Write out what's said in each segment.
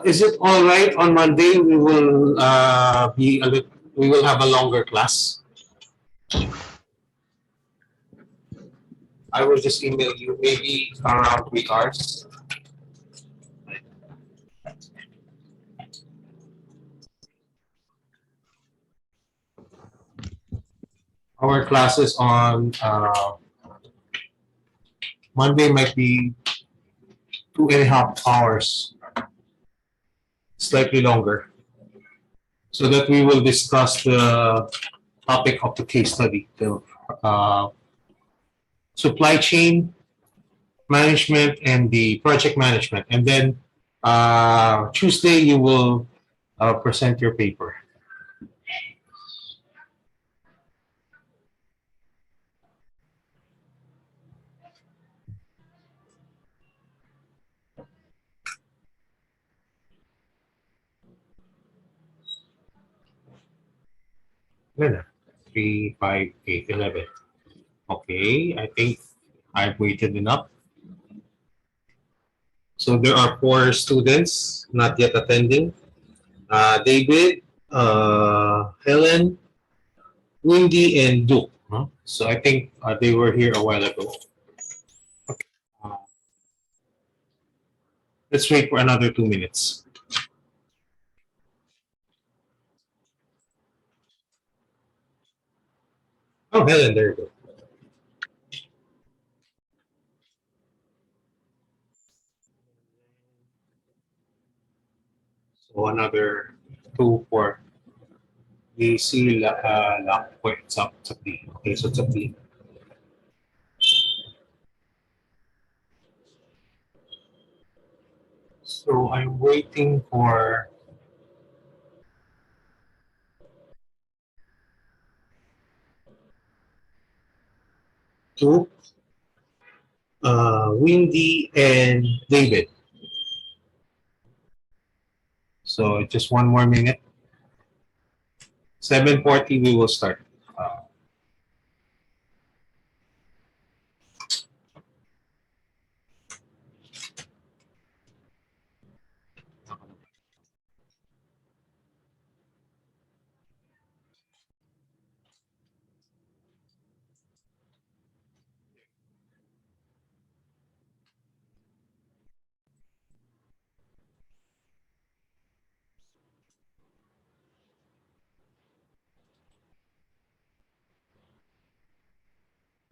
Is it all right on Monday? We will we will have a longer class. I will just email you maybe around 3 hours. Our classes on Monday might be 2.5 hours, slightly longer, so that we will discuss the topic of the case study, the supply chain management and the project management. And then Tuesday, you will present your paper. Good. 3, 5, 8, 11. Okay, I think I've waited enough. So there are 4 students not yet attending. David, Helen, Wendy, and Duke. Huh? So I think they were here a while ago. Okay. Let's wait for another 2 minutes. Oh, Helen, there you go. So another 2, 4. We see wait, it's up. Okay, so it's up. So I'm waiting for Duke, Windy, and David. So just 1 more minute. 7:40, we will start.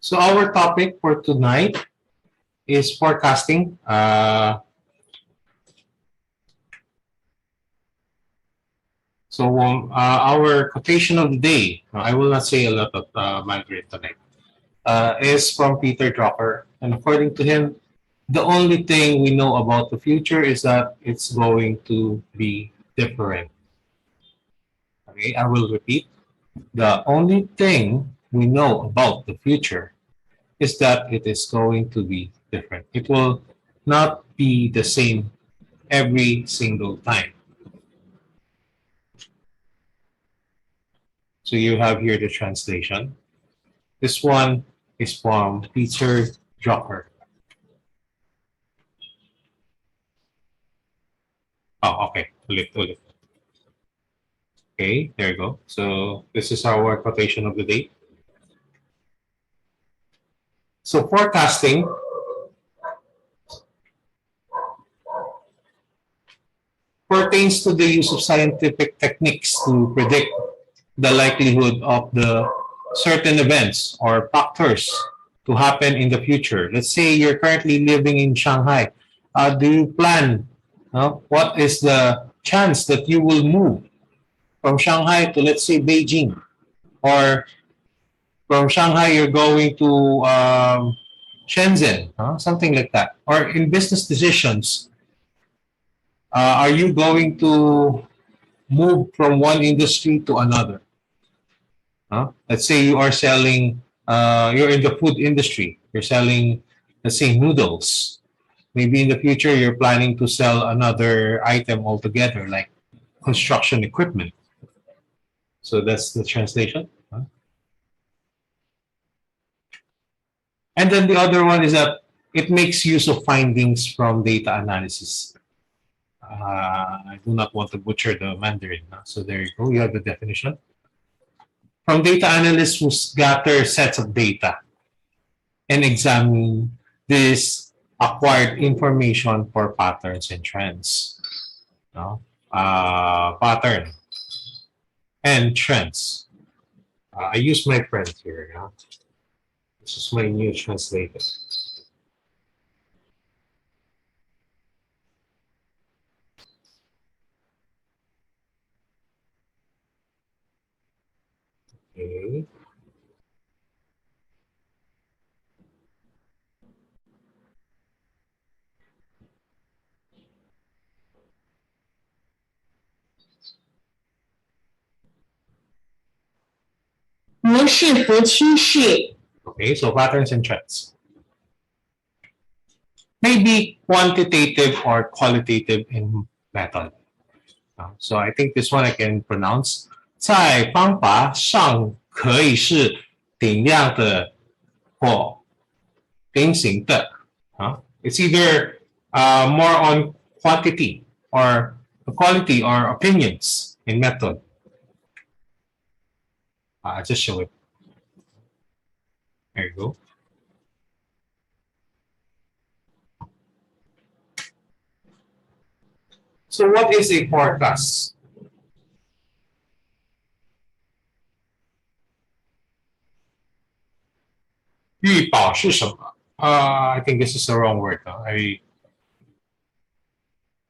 So our topic for tonight is forecasting. So our quotation of the day, I will not say a lot of Mandarin tonight, is from Peter Drucker. And according to him, the only thing we know about the future is that it's going to be different. Okay, I will repeat. The only thing we know about the future is that it is going to be different. It will not be the same every single time. So you have here the translation. This one is from Peter Drucker. Oh, okay. Ulit. Okay, there you go. So this is our quotation of the day. So forecasting pertains to the use of scientific techniques to predict the likelihood of the certain events or factors to happen in the future. Let's say you're currently living in Shanghai. Do you plan? What is the chance that you will move from Shanghai to, let's say, Beijing? Or from Shanghai, you're going to Shenzhen, something like that. Or in business decisions, are you going to move from one industry to another? Let's say you are selling, you're in the food industry. You're selling, let's say, noodles. Maybe in the future, you're planning to sell another item altogether, like construction equipment. So that's the translation. And then the other one is that it makes use of findings from data analysis. I do not want to butcher the Mandarin. So there you go. You have the definition. From data analysts who gather sets of data and examine this acquired information for patterns and trends. No? Pattern and trends. I use my friend here. This is my new translator. Okay. Okay, so patterns and trends. Maybe quantitative or qualitative in method. So I think this one I can pronounce. 在方法上可以是定量的或定型的。It's either more on quantity or quality or opinions in method. Just show it. There you go. So what is a forecast? I think this is the wrong word.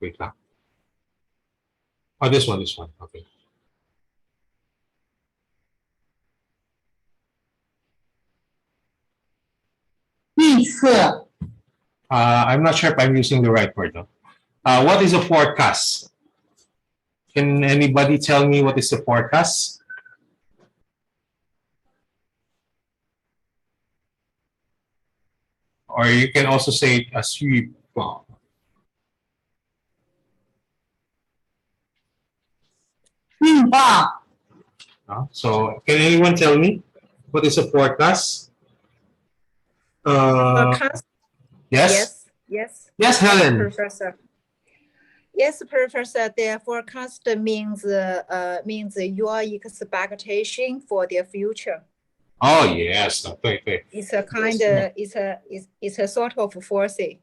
Wait lang. Oh, this one. Okay. I'm not sure if I'm using the right word. What is a forecast? Can anybody tell me what is a forecast? Or you can also say it as 预报. So can anyone tell me what is a forecast? Forecast? Yes? Yes, Helen. Professor. Yes, Professor. The forecast means your expectation for the future. Oh yes, It's a kind of it's a sort of foresee.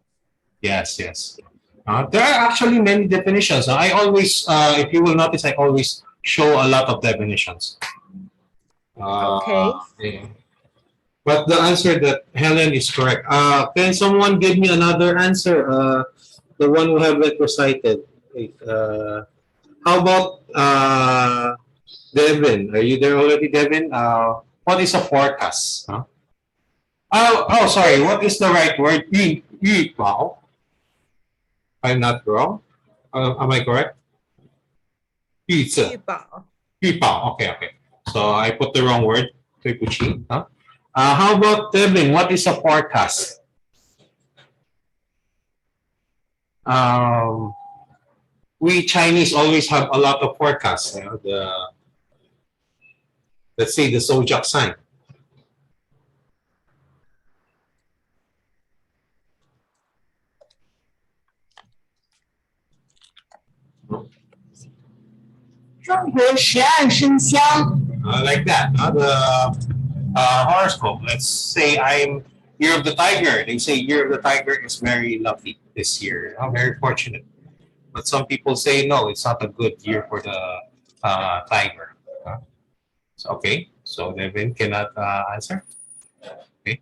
Yes. There are actually many definitions. I always, if you will notice, I always show a lot of definitions. Okay. Yeah. But the answer that Helen is correct. Can someone give me another answer? The one who haven't recited. Wait, how about Devin? Are you there already, Devin? What is a forecast? Oh, sorry. What is the right word? 预报. I'm not wrong. Am I correct? 预测. 预报. Okay. So I put the wrong word. 对不起. How about Devin? What is a forecast? We Chinese always have a lot of forecasts. Let's say the zodiac sign. Like that. The horoscope. Let's say I'm year of the tiger. They say year of the tiger is very lucky this year. Very fortunate. But some people say no, it's not a good year for the tiger. So, okay, so Devin cannot answer. Okay.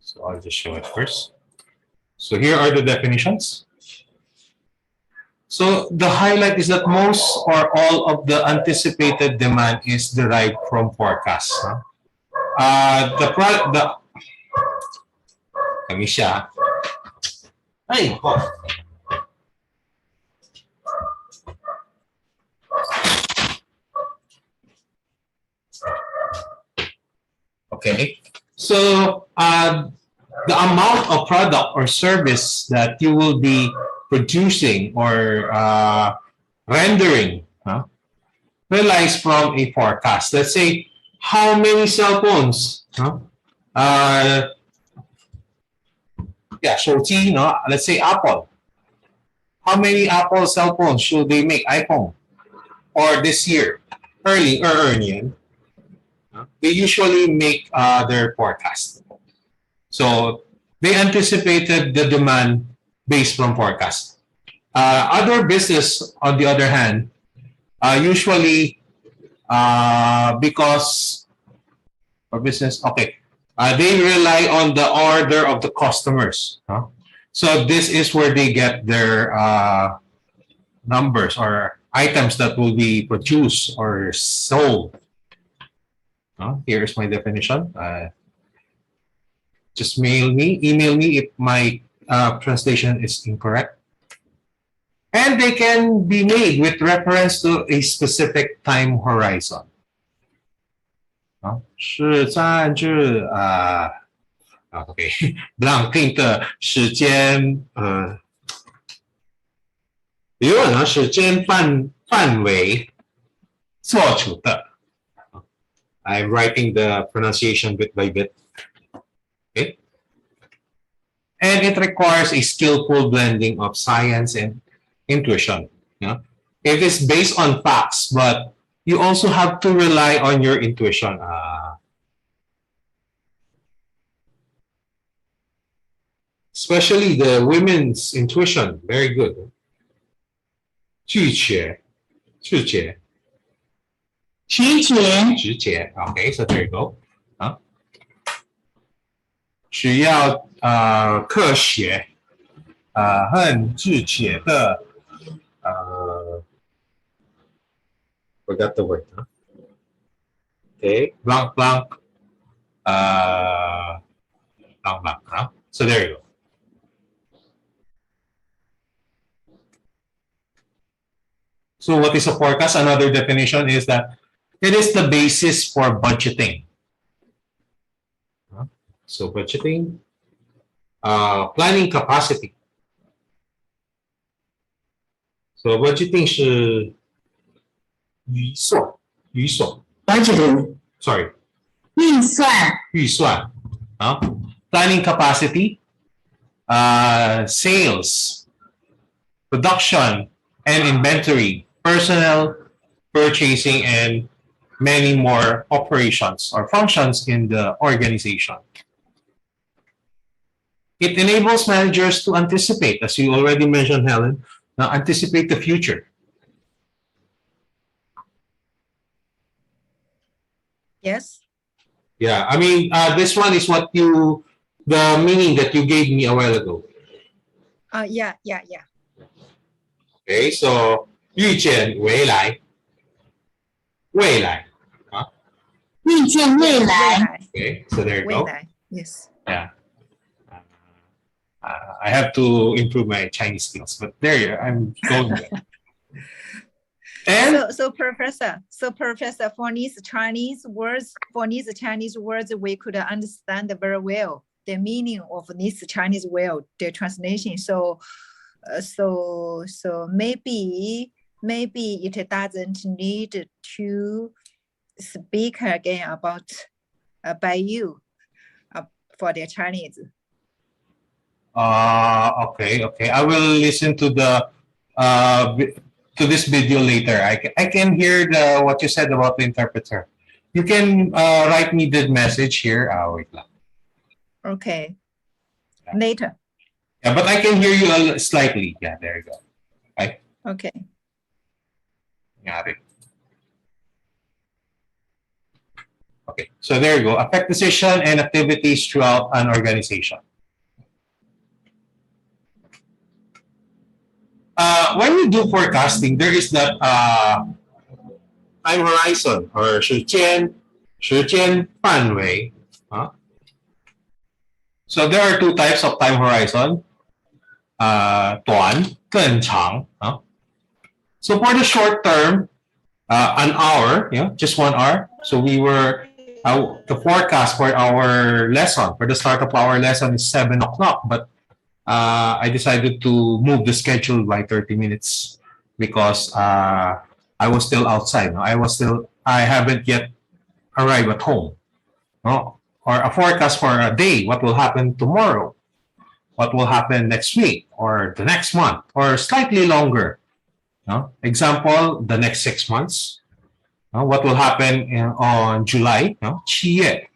So I'll just show it first. So here are the definitions. So the highlight is that most or all of the anticipated demand is derived from forecasts. Kami siya. Ay, oh. Okay, so the amount of product or service that you will be producing or rendering relies from a forecast. Let's say how many cell phones Yeah, 手机, no? Let's say Apple. How many Apple cell phones should they make? iPhone. Or this year, early or early, they usually make their forecast. So they anticipated the demand based from forecast. Other business, on the other hand, usually because for business, okay, they rely on the order of the customers. So this is where they get their numbers or items that will be produced or sold. Here's my definition. Just email me if my translation is incorrect. And they can be made with reference to a specific time horizon. 是占据OK blank 定的时间理论上时间范围做出的。I'm writing the pronunciation bit by bit. Okay. And it requires a skillful blending of science and intuition. It is based on facts, but you also have to rely on your intuition. Especially the women's intuition, very good. 直觉. Okay, so there you go. 需要科学和直觉的forgot the word. Okay, blank. So there you go. So what is a forecast? Another definition is that it is the basis for budgeting. So budgeting, planning capacity. So budgeting 是预算 budgeting sorry 预算 planning capacity, sales, production and inventory, personnel, purchasing, and many more operations or functions in the organization. It enables managers to anticipate, as you already mentioned, Helen, anticipate the future. Yes. Yeah, I mean, this one is what the meaning that you gave me a while ago. Yeah. Okay, so 预见未来 预见未来 Okay, so there you go. 未来 Yes. Yeah. I have to improve my Chinese skills, but there I'm going there. And So professor, for these Chinese words, we could understand very well the meaning of this Chinese word, the translation. So maybe it doesn't need to speak again about by you for the Chinese. Okay. I will listen to the to this video later. I can hear what you said about the interpreter. You can write me the message here. Wait lang. Okay. Later. Yeah, but I can hear you slightly. Yeah, there you go. Right. Okay. Got it. Okay, so there you go. Affect decision and activities throughout an organization. When you do forecasting, there is that time horizon or 时间范围. So there are two types of time horizon. 短跟长. So for the short term, an hour, just 1 hour. So we were the forecast for our lesson, for the start of our lesson is 7 o'clock, but I decided to move the schedule by 30 minutes because I was still outside. I haven't yet arrived at home. Or a forecast for a day, what will happen tomorrow. what will happen next week or the next month or slightly longer. Example, the next 6 months. What will happen on July? 7月.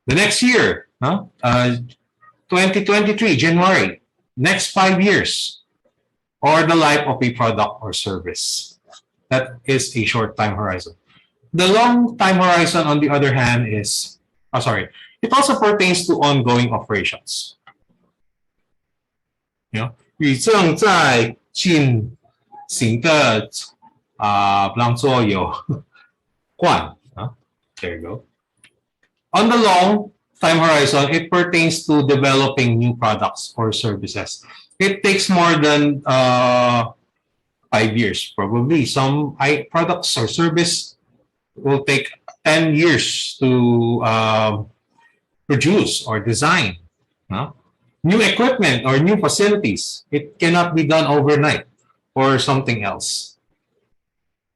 The next year, 2023, January. Next 5 years. Or the life of a product or service. That is a short time horizon. The long time horizon, on the other hand, is, it also pertains to ongoing operations. 与正在进行的不让作有关 There you go. On the long time horizon, it pertains to developing new products or services. It takes more than 5 years, probably. Some products or service will take 10 years to produce or design. New equipment or new facilities, it cannot be done overnight or something else.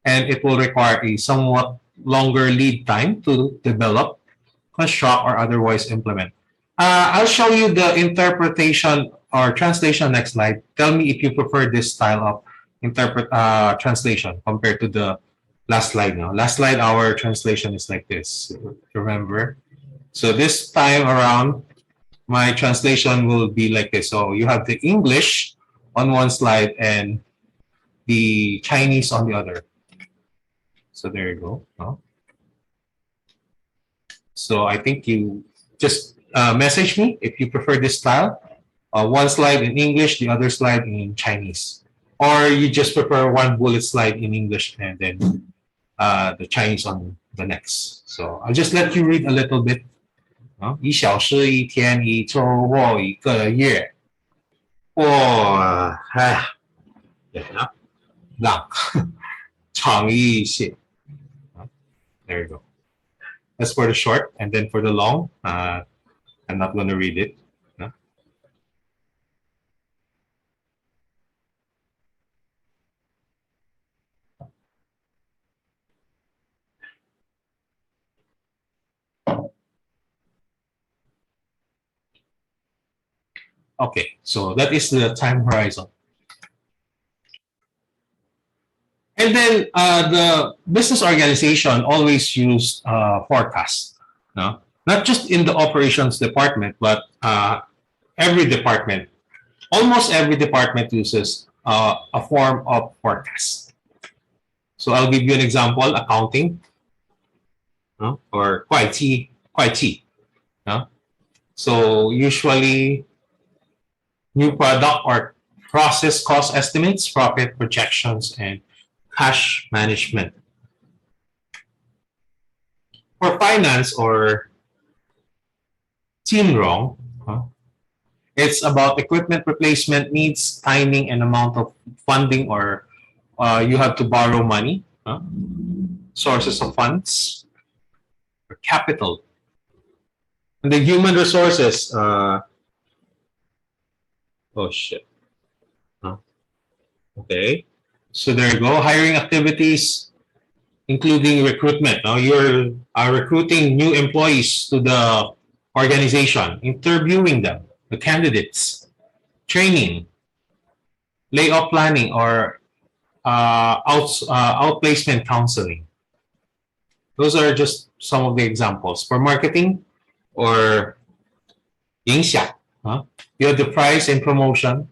And it will require a somewhat longer lead time to develop, construct, or otherwise implement. I'll show you the interpretation or translation next slide. Tell me if you prefer this style of translation compared to the last slide now. Last slide, our translation is like this, remember? So this time around, my translation will be like this. So you have the English on one slide and the Chinese on the other. So there you go. So I think you just message me if you prefer this style. One slide in English, the other slide in Chinese. Or you just prefer one bullet slide in English and then the Chinese on the next. So I'll just let you read a little bit. 1小时1天1周或1个月或让长一些 There you go. That's for the short, and then for the long, I'm not going to read it. Okay, so that is the time horizon. And then the business organization always use forecasts. Not just in the operations department, but every department, almost every department uses a form of forecast. So I'll give you an example, accounting or 会计. So usually new product or process cost estimates, profit projections, and cash management. For finance or 金融, it's about equipment replacement needs, timing, and amount of funding, or you have to borrow money, sources of funds, or capital. And the human resources, oh shit. Okay. So there you go. Hiring activities, including recruitment. Now you're recruiting new employees to the organization, interviewing them, the candidates, training, layoff planning, or outplacement counseling. Those are just some of the examples. For marketing or 影响, you have the price and promotion,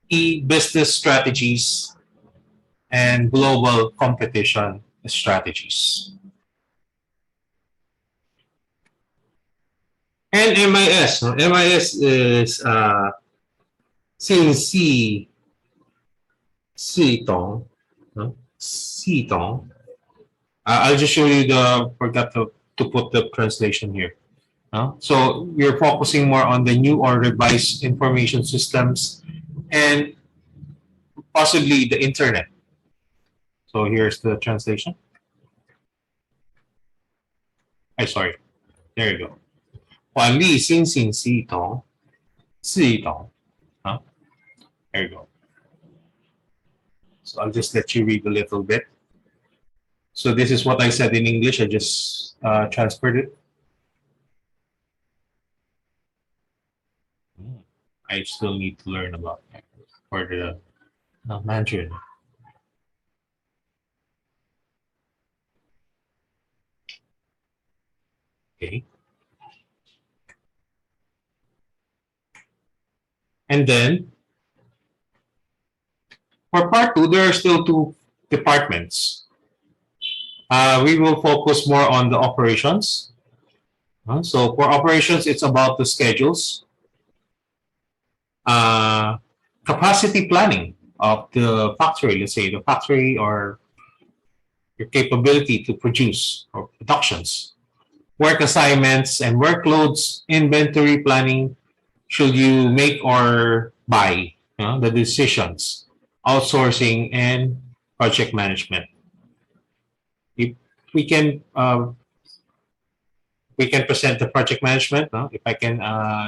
e-business strategies, and global competition strategies. And MIS. MIS is 信息系统. I'll just show you forgot to put the translation here. So you're focusing more on the new or revised information systems and possibly the internet. So here's the translation. Sorry. There you go. 管理新型系统. There you go. So I'll just let you read a little bit. So this is what I said in English. I just transferred it. I still need to learn about for the Mandarin. Okay. And then for part 2, there are still 2 departments. We will focus more on the operations. So for operations, it's about the schedules, capacity planning of the factory, let's say the factory or your capability to produce or productions, work assignments and workloads, inventory planning, should you make or buy, the decisions, outsourcing, and project management. If we can present the project management. If I can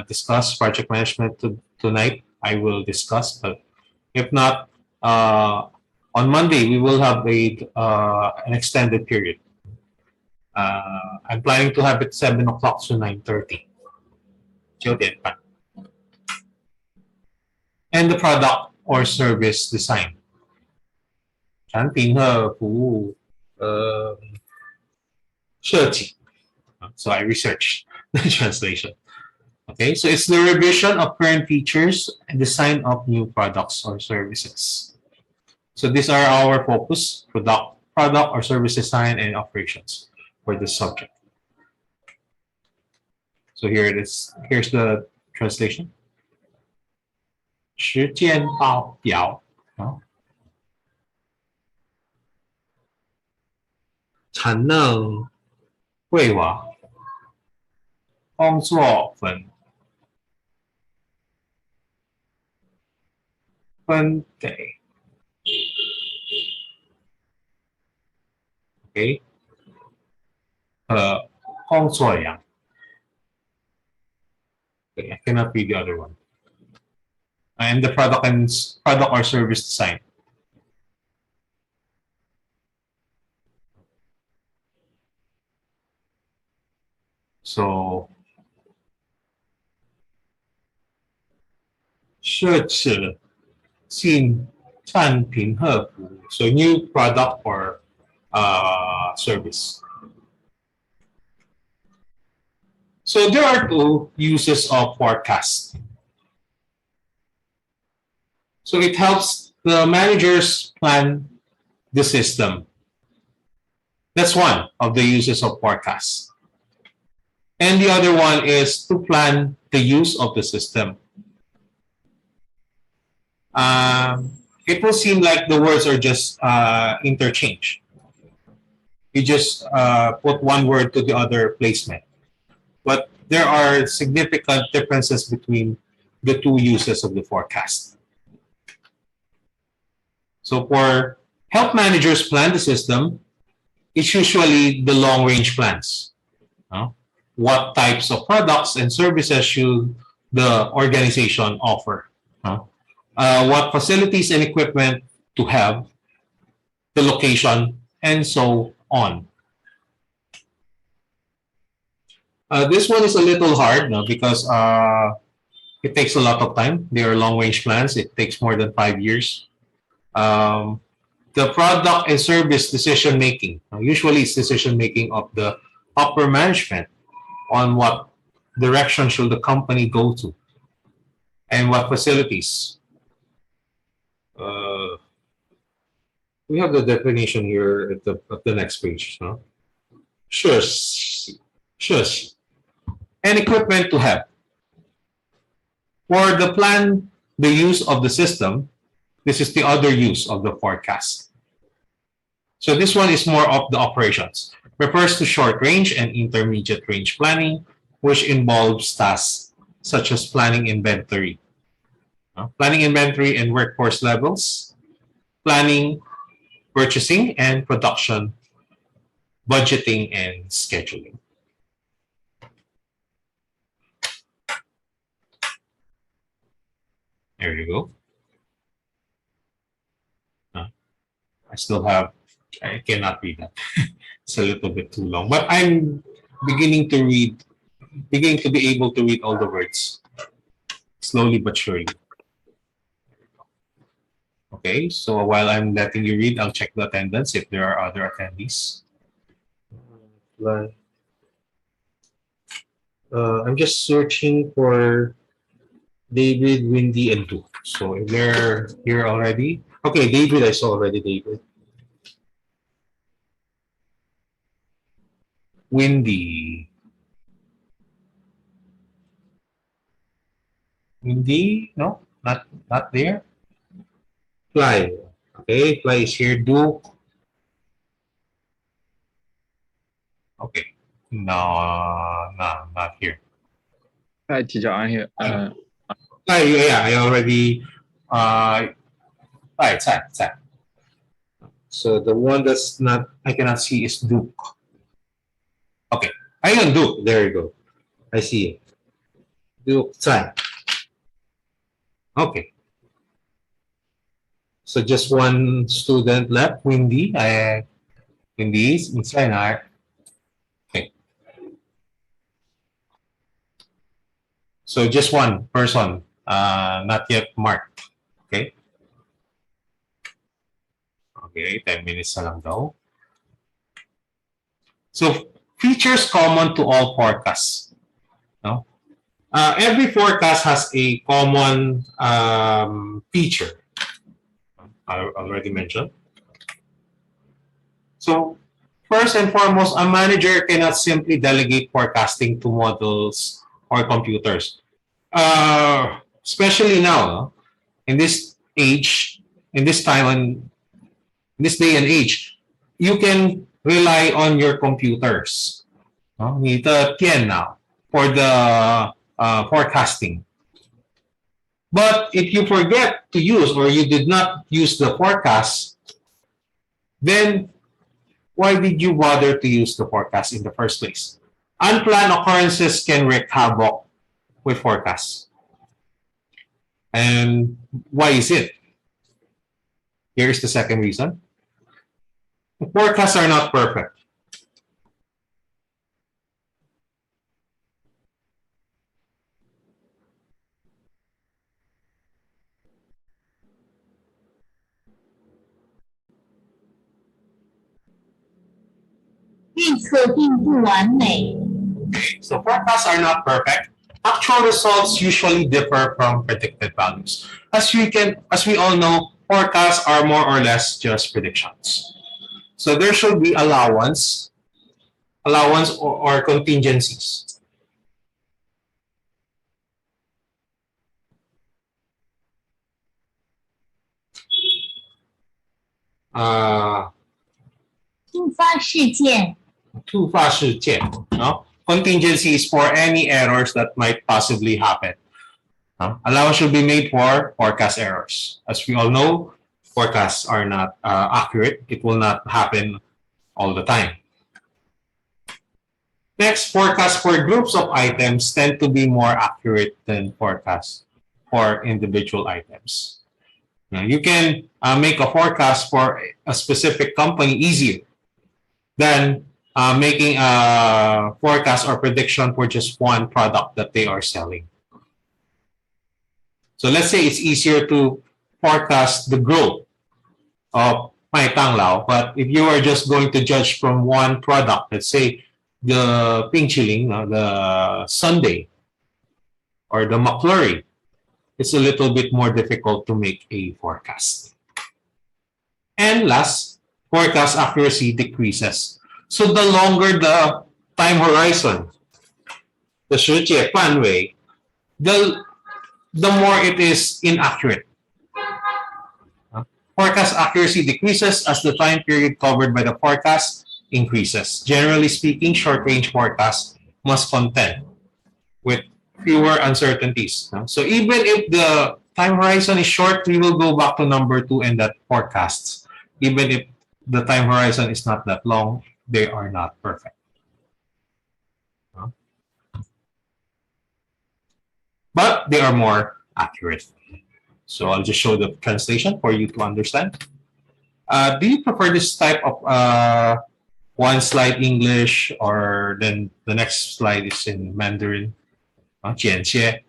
discuss project management tonight, I will discuss. But if not, on Monday we will have an extended period. I'm planning to have it 7 o'clock to 9:30. 9:30. And the product or service design. 产品和服务设计. So I researched the translation. Okay, so it's the revision of current features and design of new products or services. So these are our focus: product or service design and operations for this subject. So here it is. Here's the translation. 时间报表. 产能规划 工作分给 OK 工作量 Okay, I cannot read the other one. And the product or service design. So 设置新产品和服务 So new product or service. So there are 2 uses of forecast. So it helps the managers plan the system. That's one of the uses of forecast. And the other one is to plan the use of the system. It will seem like the words are just interchange. You just put one word to the other placement. But there are significant differences between the 2 uses of the forecast. So for help managers plan the system, it's usually the long-range plans. What types of products and services should the organization offer? What facilities and equipment to have, the location, and so on. This one is a little hard because it takes a lot of time. They are long-range plans. It takes more than 5 years. The product and service decision-making. Usually it's decision-making of the upper management on what direction should the company go to and what facilities. We have the definition here at the next page. Sure. And equipment to have. For the plan, the use of the system, this is the other use of the forecast. So this one is more of the operations. Refers to short range and intermediate range planning, which involves tasks such as planning inventory. Planning inventory and workforce levels, planning, purchasing and production, budgeting and scheduling. There you go. I cannot read that. It's a little bit too long, but I'm beginning to be able to read all the words. slowly but surely. Okay, so while I'm letting you read, I'll check the attendance if there are other attendees. I'm just searching for David, Wendy, and Duke. So if they're here already, okay, David, I saw already David. Wendy. Wendy, no, not there. Fly, okay, Fly is here. Duke. Okay, no, not here. Hi, teacher, I'm here. Yeah, I already. It's that. So the one that's not I cannot see is Duke. Okay, ayun Duke. There you go. I see it. Duke Tsai. Okay. So just one student left, Wendy. Wendy is inside. Okay. So just one person, not yet marked. Okay. Okay, 10 minutes na lang daw. So features common to all forecasts. No? Every forecast has a common feature. I already mentioned. So first and foremost, a manager cannot simply delegate forecasting to models or computers. Especially now, in this age, in this time, in this day and age, you can rely on your computers. No? 你的电脑 for the forecasting. But if you forget to use or you did not use the forecast, then why did you bother to use the forecast in the first place? Unplanned occurrences can wreak havoc with forecasts. And why is it? Here's the second reason. The forecasts are not perfect. So forecasts are not perfect. Actual results usually differ from predicted values. As we all know, forecasts are more or less just predictions. So there should be allowance or contingencies. Uh, 突发事件, no? Contingencies for any errors that might possibly happen. Allowance should be made for forecast errors. As we all know, forecasts are not accurate. It will not happen all the time. Next, forecasts for groups of items tend to be more accurate than forecasts for individual items. Now, you can make a forecast for a specific company easier than making a forecast or prediction for just one product that they are selling. So let's say it's easier to forecast the growth of Mai Tang Lao, but if you are just going to judge from one product, let's say the Ping Chiling, the Sunday, or the McFlurry, it's a little bit more difficult to make a forecast. And last, forecast accuracy decreases. So the longer the time horizon, the 时间范围, the more it is inaccurate. Forecast accuracy decreases as the time period covered by the forecast increases. Generally speaking, short-range forecasts must contend with fewer uncertainties. So even if the time horizon is short, we will go back to number 2 and that forecasts. Even if the time horizon is not that long, they are not perfect. But they are more accurate. So I'll just show the translation for you to understand. Do you prefer this type of one slide English or then the next slide is in Mandarin? 简介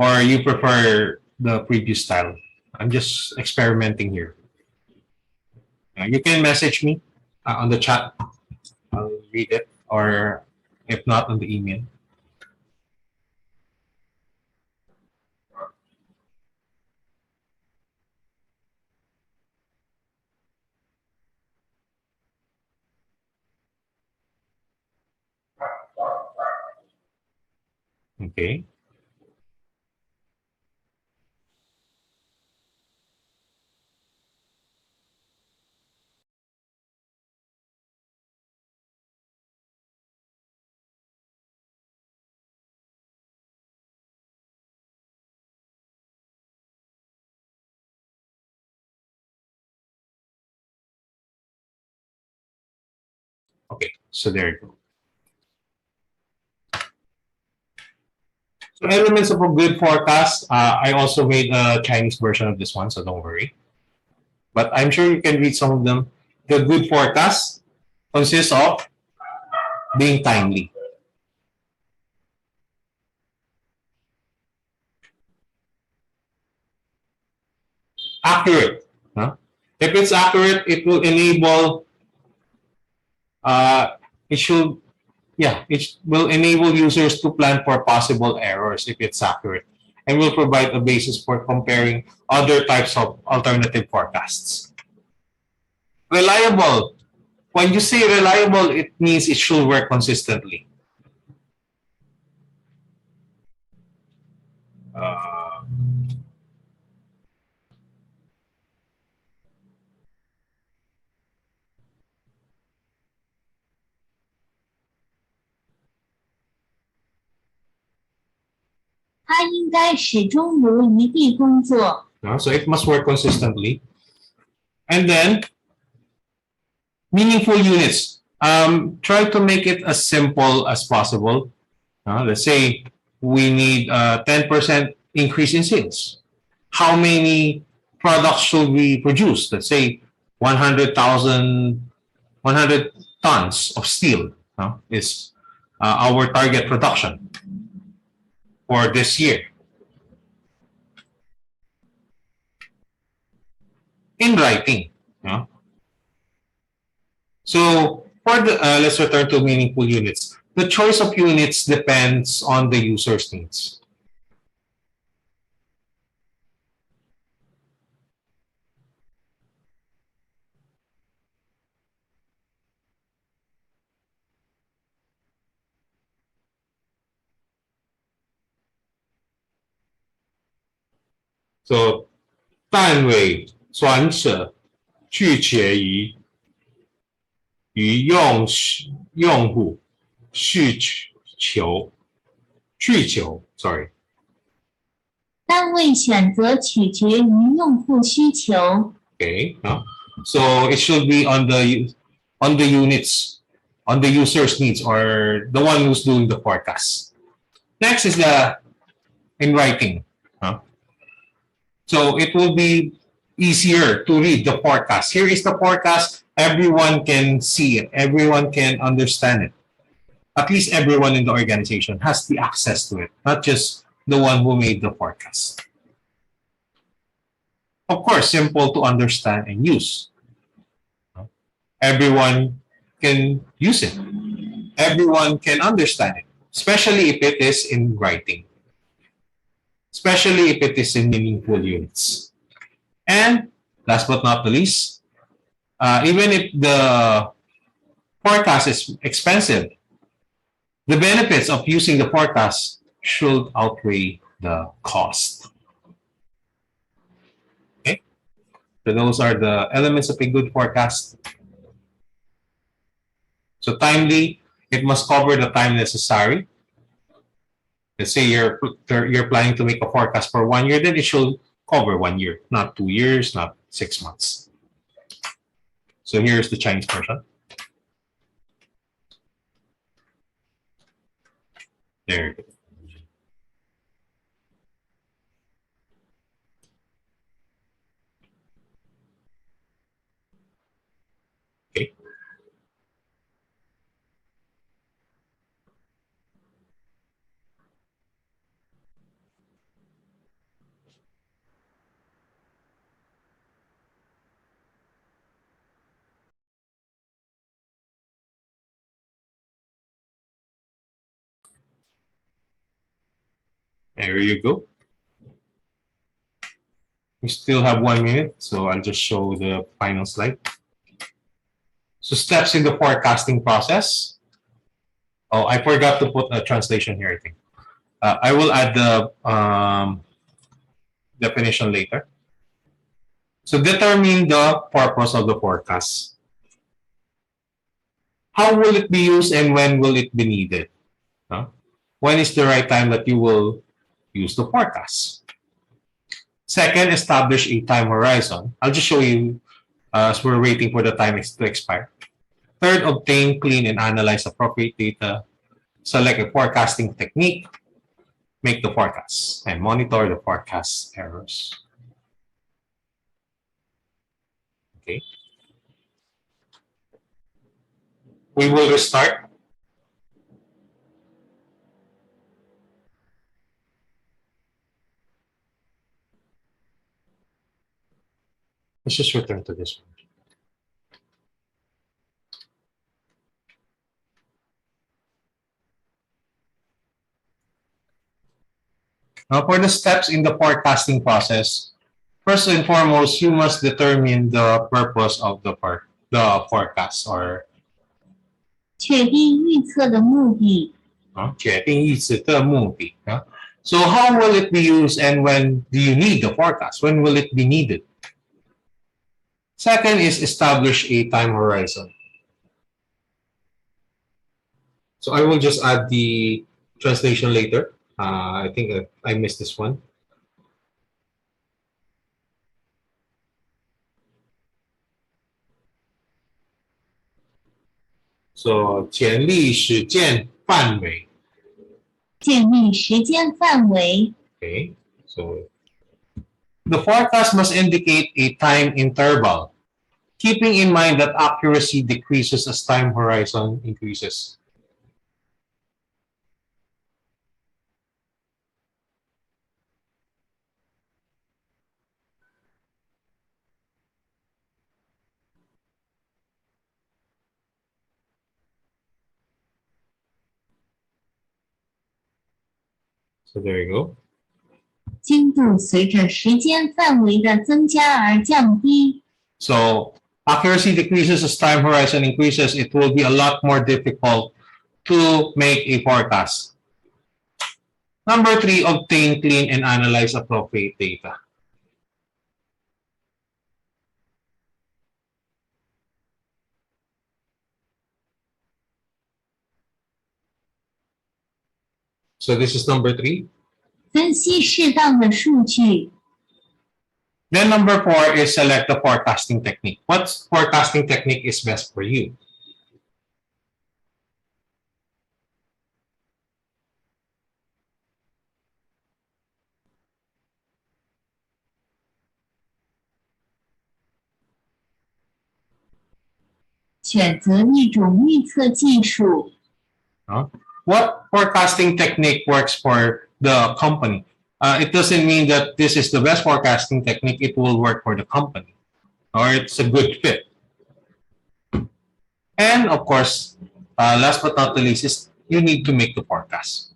or you prefer the previous style? I'm just experimenting here. You can message me on the chat. I'll read it, or if not, on the email. Okay. Okay, so there you go. So elements of a good forecast. I also made a Chinese version of this one, so don't worry. But I'm sure you can read some of them. The good forecast consists of being timely. Accurate. Huh? If it's accurate, it will enable it should it will enable users to plan for possible errors if it's accurate, and will provide a basis for comparing other types of alternative forecasts. Reliable. When you say reliable, it means it should work consistently. Uh,它应该始终如一地工作。so it must work consistently. And then, meaningful units. Try to make it as simple as possible. Let's say we need a 10% increase in sales. How many products should we produce? Let's say 100 tons of steel is our target production for this year. In writing. So for the let's return to meaningful units. The choice of units depends on the user's needs. So 单位转舍取决于用户需求，sorry。单位选择取决于用户需求。Okay, so it should be on the units, on the user's needs, or the one who's doing the forecast. Next is the in writing. So it will be easier to read the forecast. Here is the forecast. Everyone can see it. Everyone can understand it. At least everyone in the organization has the access to it, not just the one who made the forecast. Of course, simple to understand and use. Everyone can use it. Everyone can understand it, especially if it is in writing. Especially if it is in meaningful units. And last but not the least, even if the forecast is expensive, the benefits of using the forecast should outweigh the cost. Okay, so those are the elements of a good forecast. So timely, it must cover the time necessary. Let's say you're planning to make a forecast for 1 year, then it should cover 1 year, not 2 years, not 6 months. So here's the Chinese version. There you go. Okay. There you go. We still have 1 minute, so I'll just show the final slide. So steps in the forecasting process. Oh, I forgot to put a translation here, I think. I will add the definition later. So determine the purpose of the forecast. How will it be used and when will it be needed? When is the right time that you will use the forecast? Second, establish a time horizon. I'll just show you as we're waiting for the time to expire. Third, obtain, clean, and analyze appropriate data. Select a forecasting technique. Make the forecast and monitor the forecast errors. Okay. We will restart. Let's just return to this one. Now, for the steps in the forecasting process, first and foremost, you must determine the purpose of the forecast or 确定预测的目的。决定预测的目的。So how will it be used and when do you need the forecast? When will it be needed? Second is establish a time horizon. So I will just add the translation later. I think I missed this one. So 建立时间范围。建立时间范围。 Okay, so the forecast must indicate a time interval, keeping in mind that accuracy decreases as time horizon increases. So there you go. 精度随着时间范围的增加而降低。 So accuracy decreases as time horizon increases. It will be a lot more difficult to make a forecast. Number 3, obtain, clean, and analyze appropriate data. So this is number 3. 分析适当的数据。 Then number 4 is select the forecasting technique. What forecasting technique is best for you?选择一种预测技术。 What forecasting technique works for the company? It doesn't mean that this is the best forecasting technique. It will work for the company or it's a good fit. And of course, last but not the least is you need to make the forecast.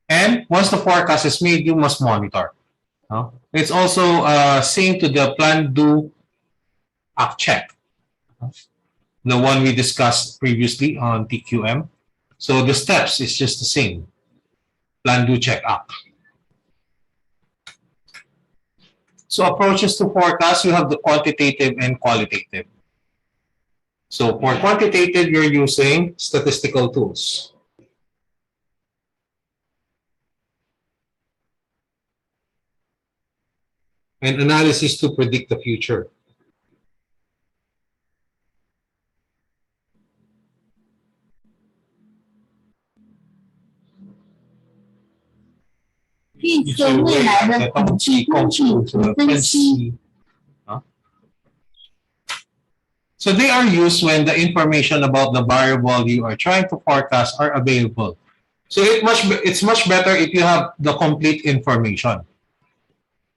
And once the forecast is made, you must monitor. It's also same to the plan, do, act, check. The one we discussed previously on TQM. So the steps is just the same. Plan, do, check, act. So approaches to forecast, you have the quantitative and qualitative. So for quantitative, you're using statistical tools. And analysis to predict the future.预测未来的统计工具和分析。 So they are used when the information about the variable you are trying to forecast are available. So it's much better if you have the complete information.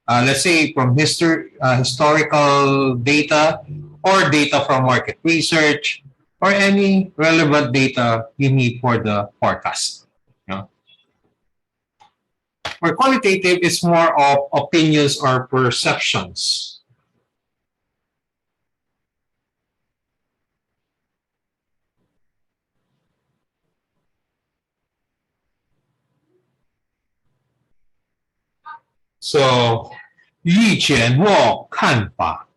Let's say from historical data or data from market research or any relevant data you need for the forecast. Or qualitative is more of opinions or perceptions. So, 意见或看法。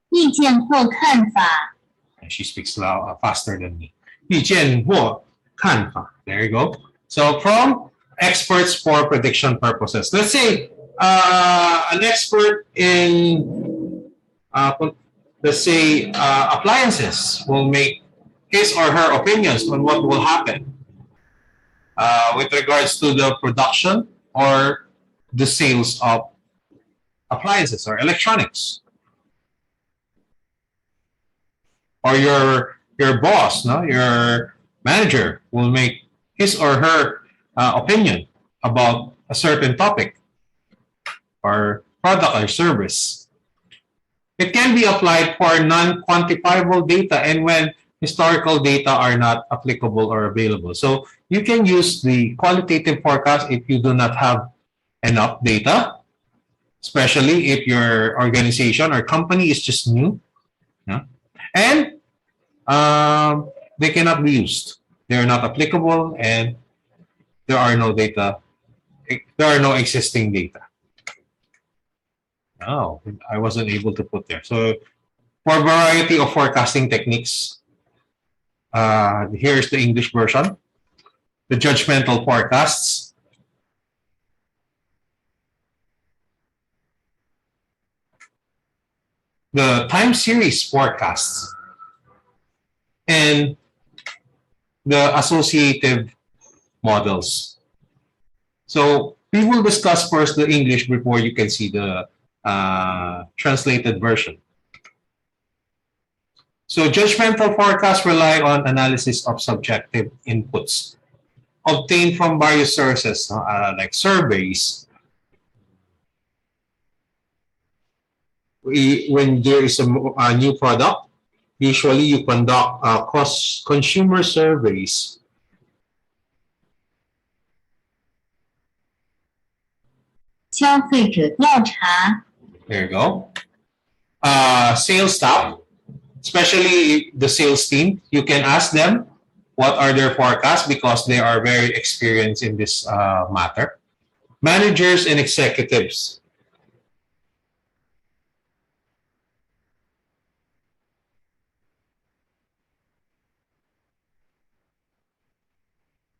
意见或看法， And she speaks loud, faster than me. 意见或看法. There you go. So from experts for prediction purposes. Let's say an expert in, let's say, appliances will make his or her opinions on what will happen with regards to the production or the sales of appliances or electronics. Or your boss, no, your manager will make his or her opinion about a certain topic or product or service. It can be applied for non-quantifiable data and when historical data are not applicable or available. So you can use the qualitative forecast if you do not have enough data, especially if your organization or company is just new. Yeah? And they cannot be used. They are not applicable and there are no data. There are no existing data. Oh, I wasn't able to put there. So for a variety of forecasting techniques, here's the English version. The judgmental forecasts. The time series forecasts. And the associative models. So we will discuss first the English before you can see the translated version. So judgmental forecasts rely on analysis of subjective inputs obtained from various sources like surveys. When there is a new product, usually you conduct consumer surveys. 消费者调查， There you go. Sales staff, especially the sales team, you can ask them what are their forecasts because they are very experienced in this matter. Managers and executives.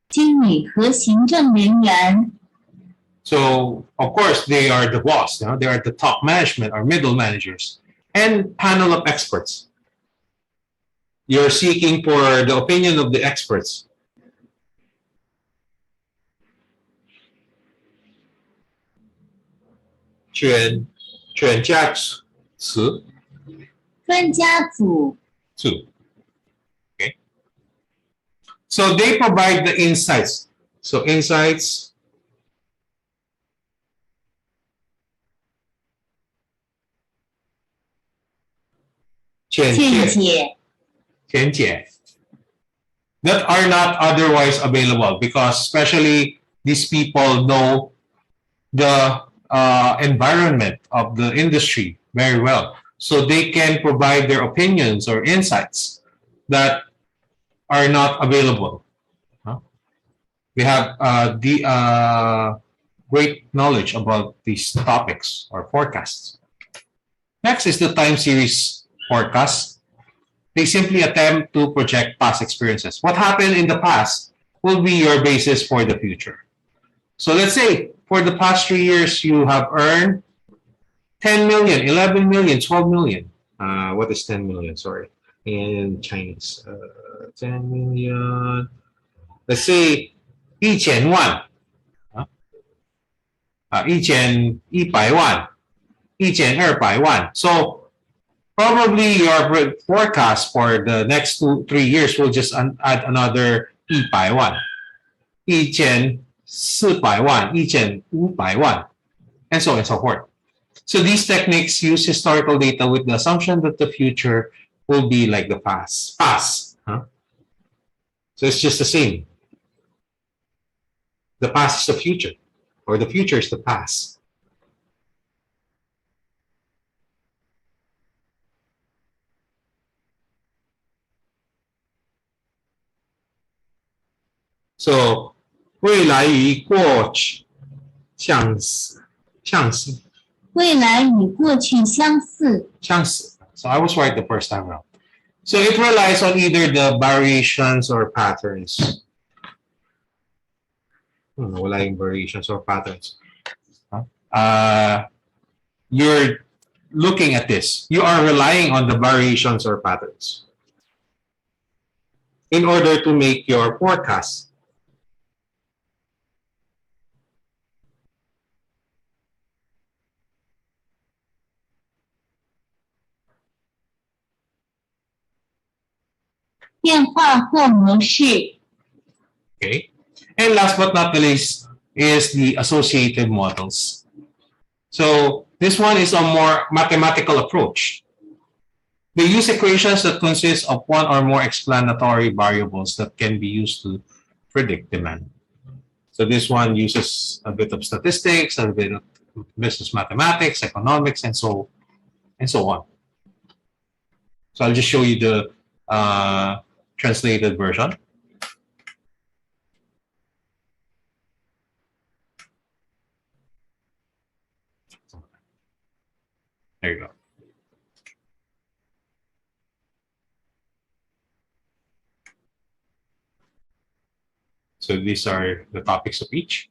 经理和行政人员， So, of course, they are the boss. You know? They are the top management or middle managers and panel of experts. You're seeking for the opinion of the experts. 专家词专家组， 2. Okay. So they provide the insights. So insights.见解，见解 that are not otherwise available because especially these people know the environment of the industry very well. So they can provide their opinions or insights that are not available. They have great knowledge about these topics or forecasts. Next is the time series forecast. They simply attempt to project past experiences. What happened in the past will be your basis for the future. So let's say for the past 3 years, you have earned 10 million, 11 million, 12 million. What is 10 million? Sorry, in Chinese. 10 million. Let's say 1,000万. 1,100万. 1,200万. So probably your forecast for the next 2-3 years will just add another 100万, 1,400万, 1,500万, and so on and so forth. So these techniques use historical data with the assumption that the future will be like the past. So it's just the same. The past is the future. or the future is the past. So 未来与过去相似，未来与过去相似。 So I was right the first time around. So it relies on either the variations or patterns. Wala yung variations or patterns. You're looking at this. You are relying on the variations or patterns in order to make your forecast. "变化或模式。 Okay. And last but not the least is the associative models. So this one is a more mathematical approach. They use equations that consist of one or more explanatory variables that can be used to predict demand. So this one uses a bit of statistics, a bit of business mathematics, economics, and so on. So I'll just show you the translated version. There you go. So these are the topics of each.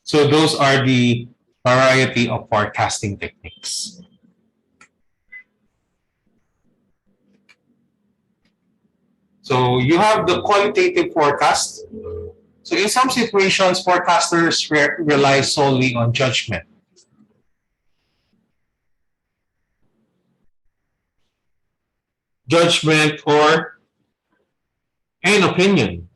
So those are the variety of forecasting techniques. So you have the qualitative forecast. So in some situations, forecasters rely solely on judgment. Judgment or an opinion.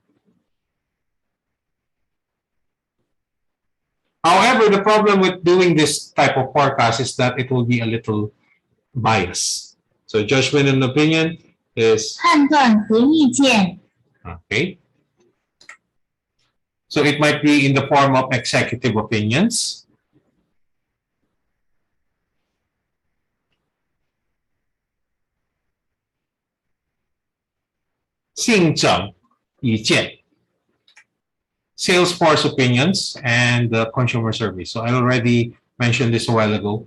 However, the problem with doing this type of forecast is that it will be a little biased. So judgment and opinion is 判断和意见。 okay. So it might be in the form of executive opinions. Sales force opinions and the consumer survey. So I already mentioned this a while ago.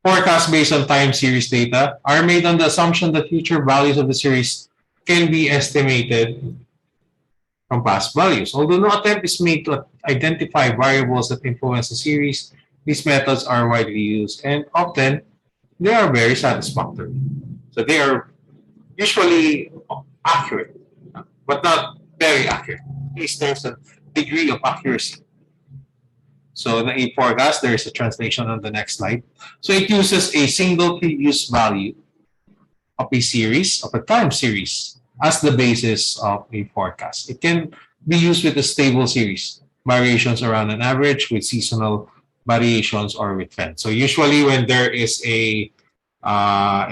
Forecasts based on time series data are made on the assumption that future values of the series can be estimated from past values. Although no attempt is made to identify variables that influence the series, these methods are widely used and often they are very satisfactory. So they are usually accurate, but not very accurate. At least there's a degree of accuracy. So in the forecast, there is a translation on the next slide. So it uses a single previous value of a series, of a time series, as the basis of a forecast. It can be used with a stable series, variations around an average with seasonal variations or with trends. So usually when there is a,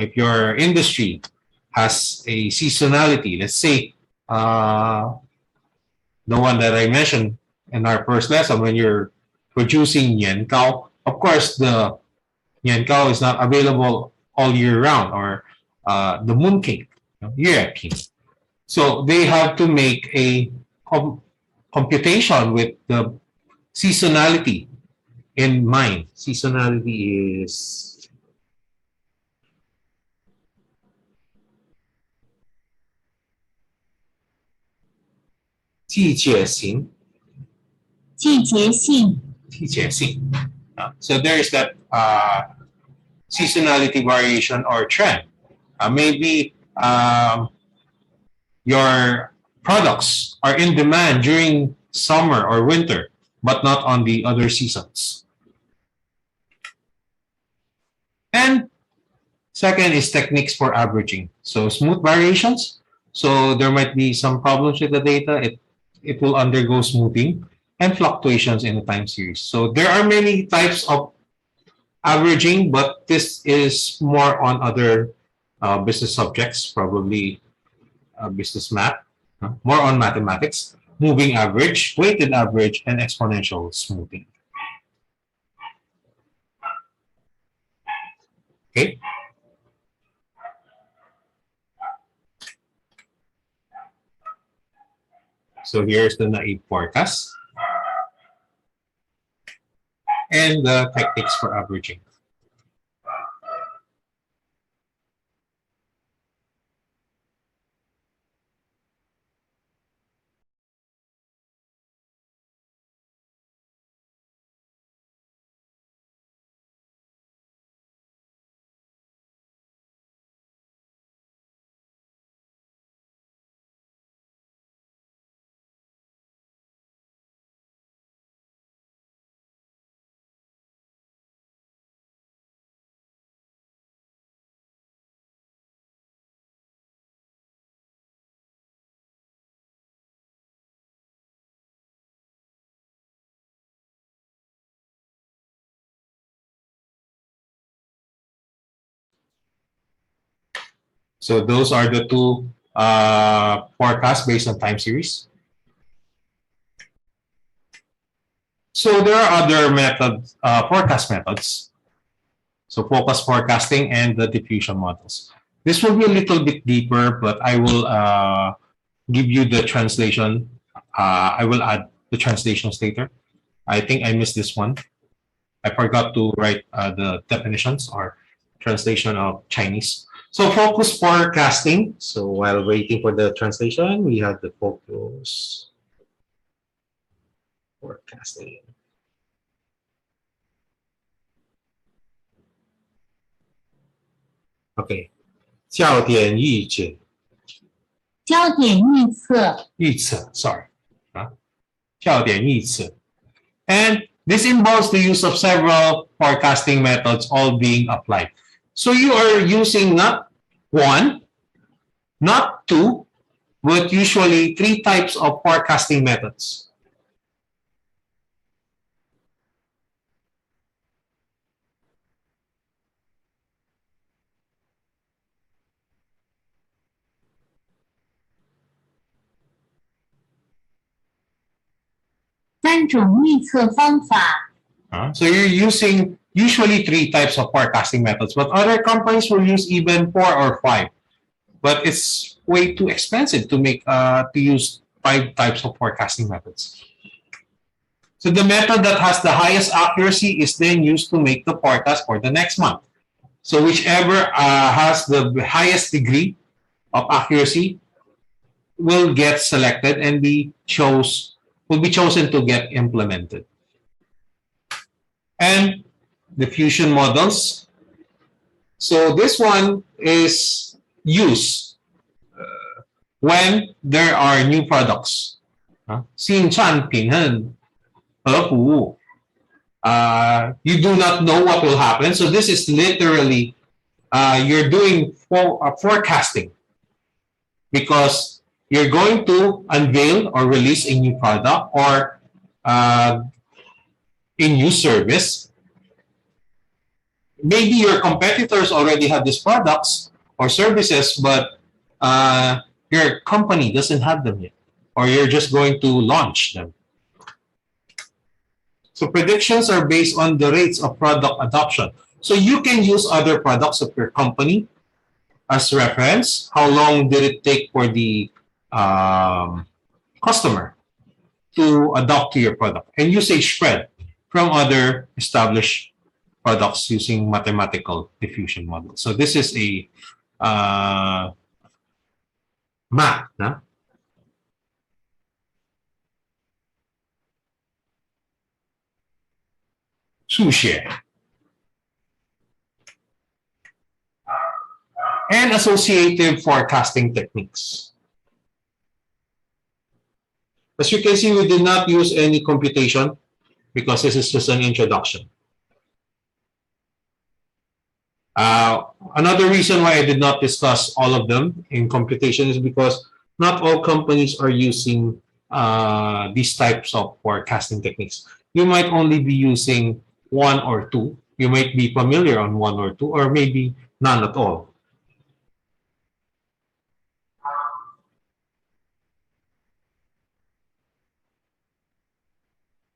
if your industry has a seasonality, let's say the one that I mentioned in our first lesson, when you're producing yan cao, of course the yan cao is not available all year round, or the mooncake, year king. So they have to make a computation with the seasonality in mind. Seasonality is季节性. So there is that seasonality variation or trend. Maybe your products are in demand during summer or winter, but not on the other seasons. And second is techniques for averaging. So smooth variations. So there might be some problems with the data. It will undergo smoothing and fluctuations in the time series. So there are many types of averaging, but this is more on other business subjects, probably business math, more on mathematics, moving average, weighted average, and exponential smoothing. Okay. So here's the naive forecast and the techniques for averaging. So those are the two forecasts based on time series. So there are other methods, forecast methods. So focus forecasting and the diffusion models. This will be a little bit deeper, but I will give you the translation. I will add the translations later. I think I missed this one. I forgot to write the definitions or translation of Chinese. So focus forecasting. So while waiting for the translation, we have the focus forecasting. Okay. 焦点预测焦点预测，预测 sorry 焦点预测 and this involves the use of several forecasting methods all being applied. So you are using not one, not two, but usually three types of forecasting methods.三种预测方法， So you're using usually three types of forecasting methods, but other companies will use even 4 or 5. But it's way too expensive to make to use 5 types of forecasting methods. So the method that has the highest accuracy is then used to make the forecast for the next month. So whichever has the highest degree of accuracy will get selected and will be chosen to get implemented. And diffusion models. So this one is used when there are new products. 新产品和服务. You do not know what will happen. So this is literally you're doing forecasting because you're going to unveil or release a new product or a new service. Maybe your competitors already have these products or services, but your company doesn't have them yet, or you're just going to launch them. So predictions are based on the rates of product adoption. So you can use other products of your company as reference. How long did it take for the customer to adopt to your product? And usage spread from other established products using mathematical diffusion models. So this is a map. 数学 and associative forecasting techniques. As you can see, we did not use any computation because this is just an introduction. Another reason why I did not discuss all of them in computation is because not all companies are using these types of forecasting techniques. You might only be using one or two. You might be familiar on one or two, or maybe none at all.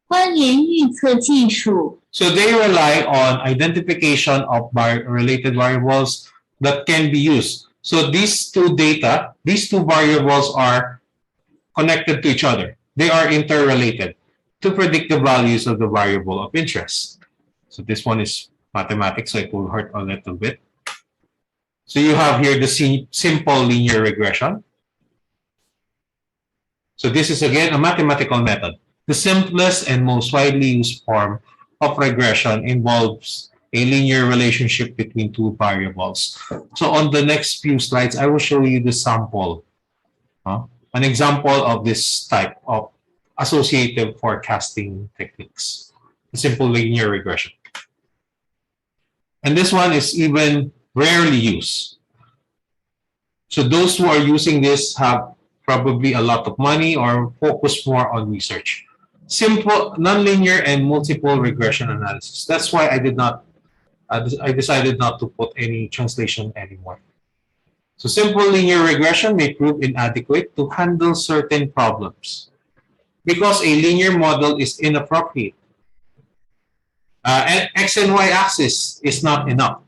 关联预测技术， So they rely on identification of related variables that can be used. So these two variables are connected to each other. They are interrelated to predict the values of the variable of interest. So this one is mathematics, so it will hurt a little bit. So you have here the simple linear regression. So this is again a mathematical method. The simplest and most widely used form of regression involves a linear relationship between two variables. So on the next few slides, I will show you the sample, an example of this type of associative forecasting techniques, the simple linear regression. And this one is even rarely used. So those who are using this have probably a lot of money or focus more on research. Simple, nonlinear, and multiple regression analysis. That's why I did not. I decided not to put any translation anymore. So simple linear regression may prove inadequate to handle certain problems because a linear model is inappropriate. And X and Y axis is not enough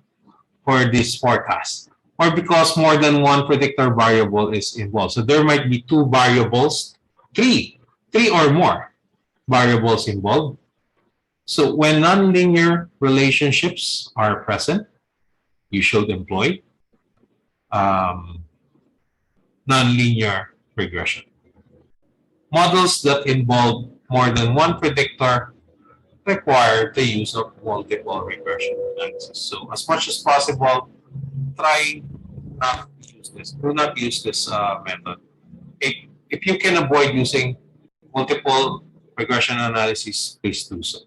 for this forecast, or because more than one predictor variable is involved. So there might be two variables, three or more variables involved. So when nonlinear relationships are present, you should employ nonlinear regression. Models that involve more than one predictor require the use of multiple regression analysis. So as much as possible, try not to use this. Do not use this method. If you can avoid using multiple regression analysis, please do so.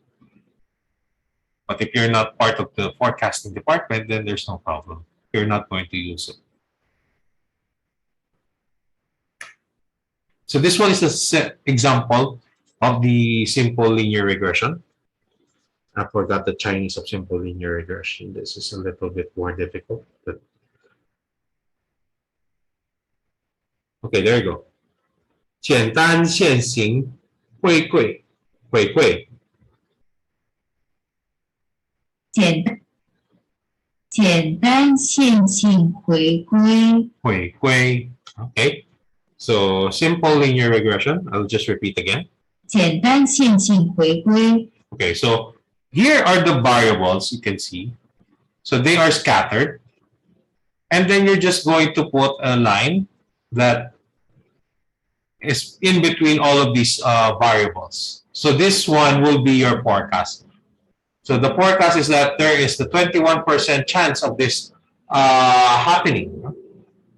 But if you're not part of the forecasting department, then there's no problem. You're not going to use it. So this one is an example of the simple linear regression. I forgot the Chinese of simple linear regression. This is a little bit more difficult. But... Okay, there you go. 简单线性回馈简单线性回归， Okay. So simple linear regression. I'll just repeat again. 简单线性回归， Okay, so here are the variables you can see. So they are scattered. And then you're just going to put a line that is in between all of these variables. So this one will be your forecast. So the forecast is that there is the 21% chance of this happening.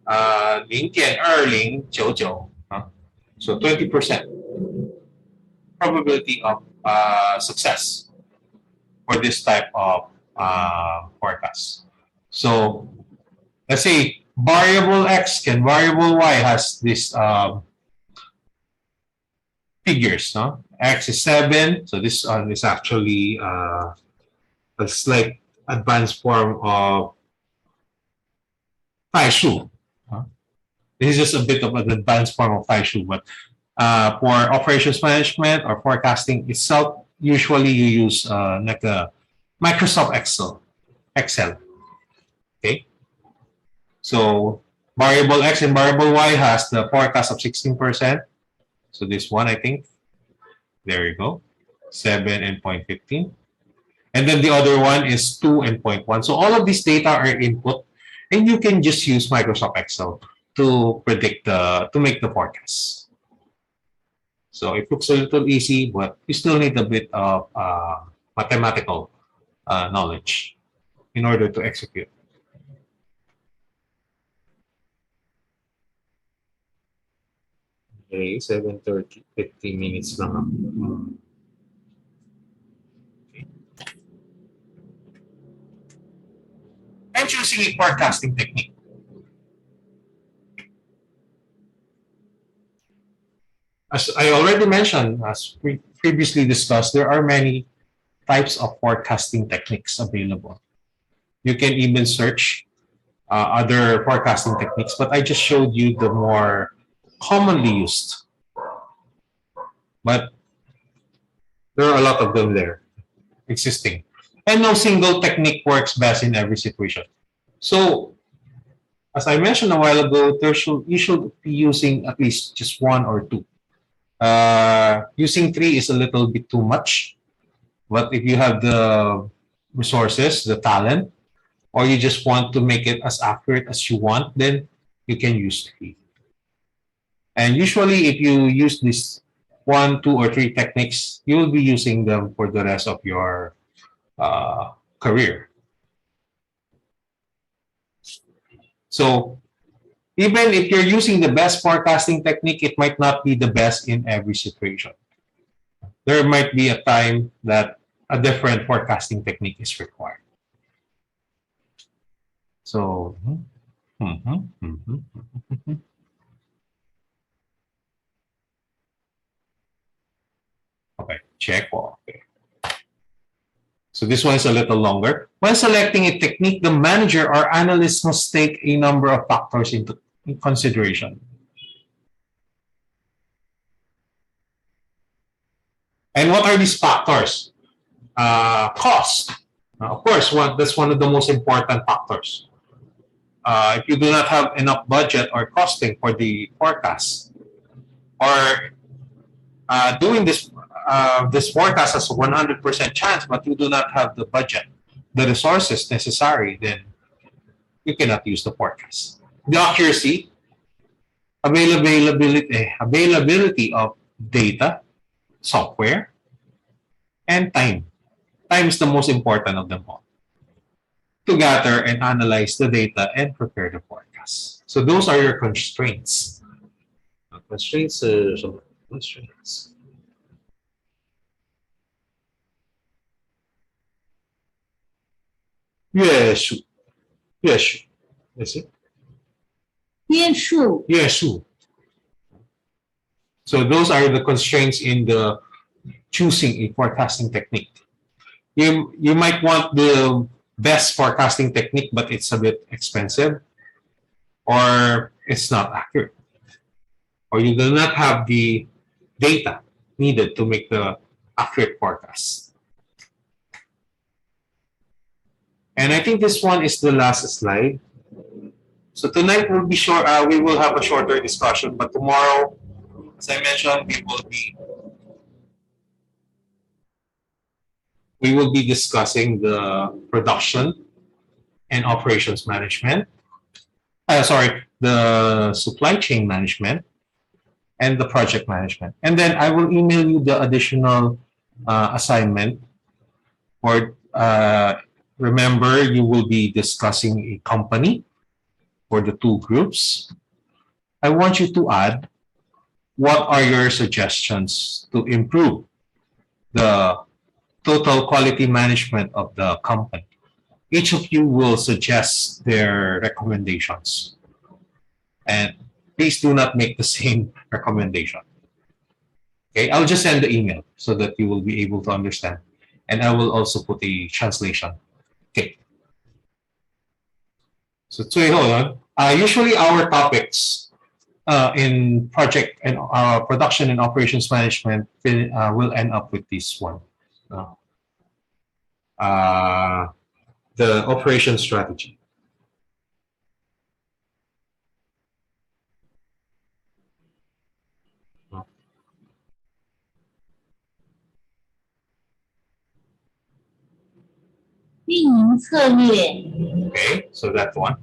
0.2099. So 20% probability of success for this type of forecast. So let's say variable X and variable Y has this figures, no? X is 7, so this one is actually a slight advanced form of 代数. This is just a bit of an advanced form of 代数, but for operations management or forecasting itself, usually you use like a Microsoft Excel. Okay, so variable X and variable Y has the forecast of 16%. So this one, I think, there you go, 7 and 0.15. And then the other one is 2 and 0.1. So all of these data are input, and you can just use Microsoft Excel to predict to make the forecast. So it looks a little easy, but you still need a bit of mathematical knowledge in order to execute. Okay, 7:30, 50 minutes lang. Okay. And choosing a forecasting technique. As I already mentioned, as we previously discussed, there are many types of forecasting techniques available. You can even search other forecasting techniques, but I just showed you the more commonly used. But there are a lot of them there existing. And no single technique works best in every situation. So, as I mentioned a while ago, you should be using at least just one or two. Using three is a little bit too much. But if you have the resources, the talent, or you just want to make it as accurate as you want, then you can use three. And usually, if you use this 1, 2, or 3 techniques, you will be using them for the rest of your career. So, even if you're using the best forecasting technique, it might not be the best in every situation. There might be a time that a different forecasting technique is required. So, okay, check. Okay. So this one is a little longer. When selecting a technique, the manager or analyst must take a number of factors into consideration. And what are these factors? Cost. Of course, that's one of the most important factors. If you do not have enough budget or costing for the forecast, or doing this forecast has a 100% chance, but you do not have the budget, the resources necessary, then you cannot use the forecast. The accuracy, availability of data, software, and time. Time is the most important of them all. To gather and analyze the data and prepare the forecast. So those are your constraints. Constraints. 约束 Is it? 约束 So those are the constraints in the choosing a forecasting technique. You might want the best forecasting technique, but it's a bit expensive, or it's not accurate, or you do not have the data needed to make the accurate forecast. And I think this one is the last slide. So tonight will be short. We will have a shorter discussion, but tomorrow, as I mentioned, we will be discussing the production and operations management. The supply chain management and the project management. And then I will email you the additional assignment. Or remember, you will be discussing a company for the two groups. I want you to add what are your suggestions to improve the total quality management of the company. Each of you will suggest their recommendations. And please do not make the same recommendation. Okay, I'll just send the email so that you will be able to understand. And I will also put a translation. Okay. So, usually our topics in project and production and operations management will end up with this one. The operation strategy. Okay, so that one.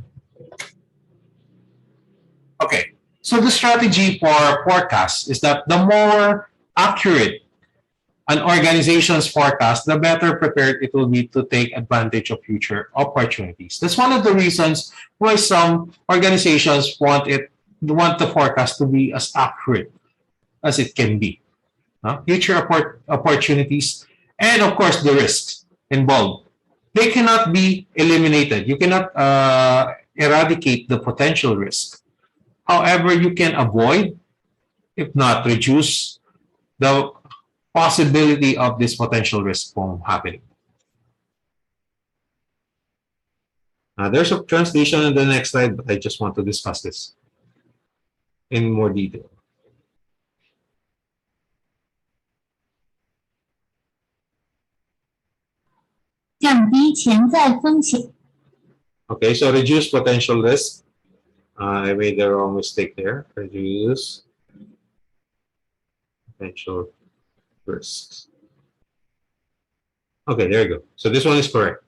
Okay, so the strategy for forecast is that the more accurate an organization's forecast, the better prepared it will be to take advantage of future opportunities. That's one of the reasons why some organizations want the forecast to be as accurate as it can be. Future opportunities, and of course the risks involved. They cannot be eliminated. You cannot eradicate the potential risk. However, you can avoid, if not reduce, the possibility of this potential risk from happening. There's a translation in the next slide, but I just want to discuss this in more detail. Okay, so reduce potential risk. I made the wrong mistake there. Reduce potential risks. Okay, there you go. So this one is correct.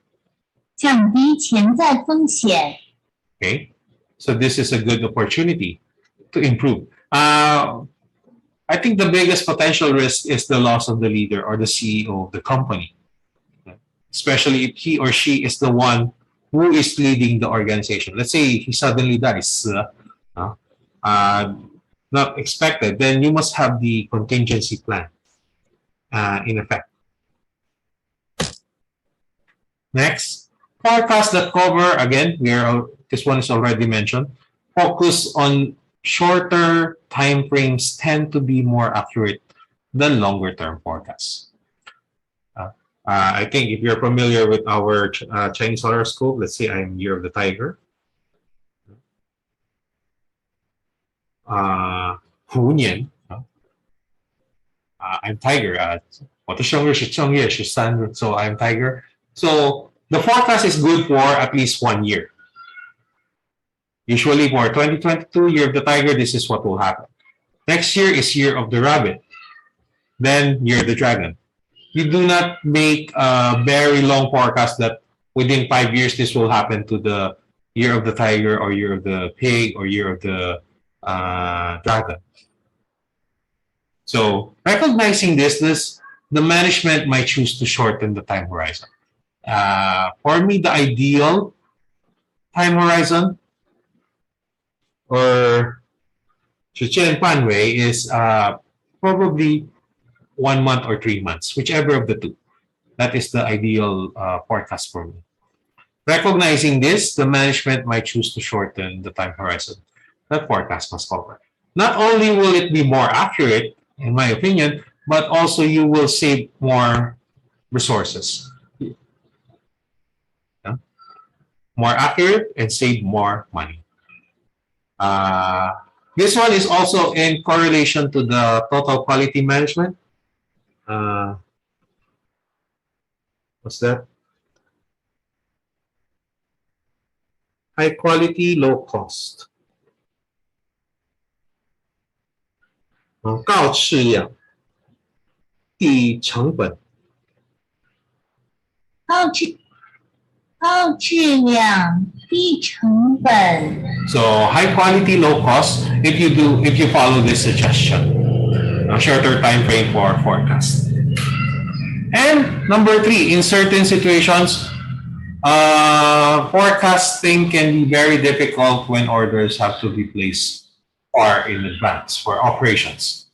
Okay, so this is a good opportunity to improve. I think the biggest potential risk is the loss of the leader or the CEO of the company, especially if he or she is the one who is leading the organization. Let's say he suddenly dies, not expected, then you must have the contingency plan in effect. Next, forecasts that cover, again, this one is already mentioned, focus on shorter time frames tend to be more accurate than longer term forecasts. I think if you're familiar with our Chinese horoscope, let's say I'm Year of the Tiger. 虎年 I'm Tiger. 我的生日是正月13日, so I'm Tiger. So the forecast is good for at least 1 year. Usually for 2022, Year of the Tiger, this is what will happen. Next year is Year of the Rabbit. Then Year of the Dragon. You do not make a very long forecast that within 5 years this will happen to the Year of the Tiger or Year of the Pig or Year of the Dragon. So recognizing this, the management might choose to shorten the time horizon. For me, the ideal time horizon or 时间范围 is probably 1 month or 3 months, whichever of the two. That is the ideal forecast for me. Recognizing this, the management might choose to shorten the time horizon that forecast must cover. Not only will it be more accurate, in my opinion, but also you will save more resources. Yeah? More accurate and save more money. This one is also in correlation to the total quality management. What's that? High quality, low cost. 高质量，低成本。高质量，低成本。 So high quality, low cost. If you follow this suggestion, a shorter time frame for forecast. And number 3, in certain situations, forecasting can be very difficult when orders have to be placed far in advance for operations.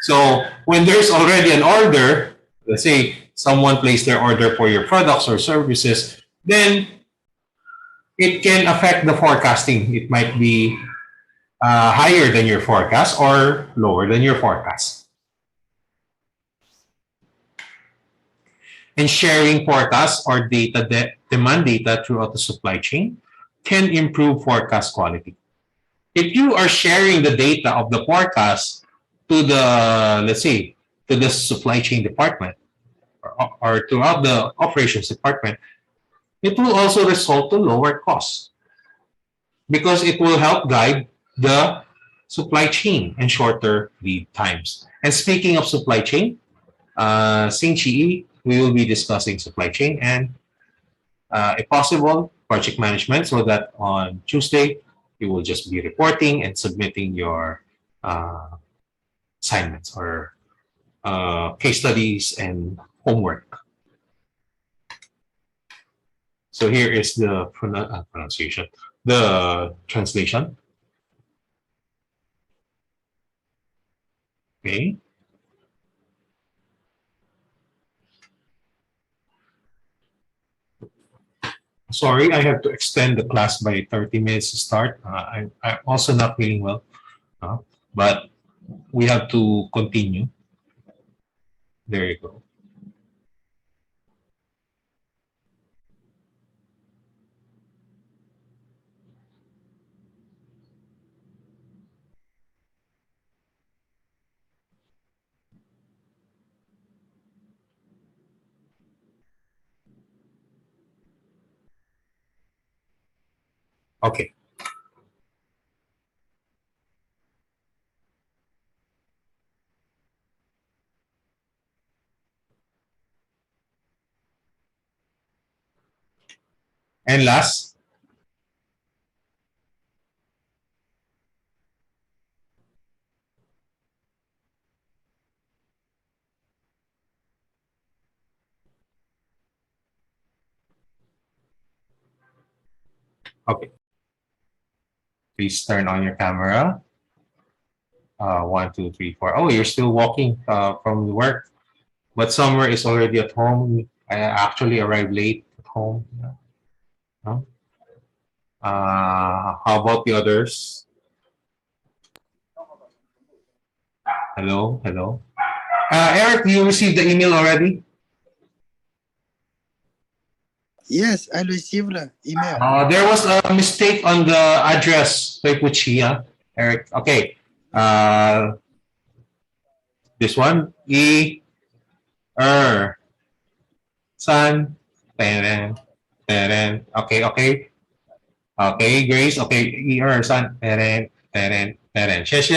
So when there's already an order, let's say someone placed their order for your products or services, then it can affect the forecasting. It might be higher than your forecast or lower than your forecast. And sharing forecasts or demand data throughout the supply chain can improve forecast quality. If you are sharing the data of the forecast to the, let's say, to the supply chain department or throughout the operations department, it will also result to lower costs because it will help guide the supply chain and shorter lead times. And speaking of supply chain, Xing we will be discussing supply chain and, if possible, project management, so that on Tuesday, you will just be reporting and submitting your assignments or case studies and homework. So here is the pronunciation, the translation. Okay. Sorry, I have to extend the class by 30 minutes to start. I'm also not feeling well, but we have to continue. There you go. Okay. And last, okay. Please turn on your camera. 1, 2, 3, 4. Oh, you're still walking from work, but summer is already at home. I actually arrived late at home. No? How about the others? Hello, hello. Eric, you received the email already? Yes, I received the email. There was a mistake on the address. Eric. Okay. This one. San. Okay, okay. Okay, Grace. Okay, San. 谢谢。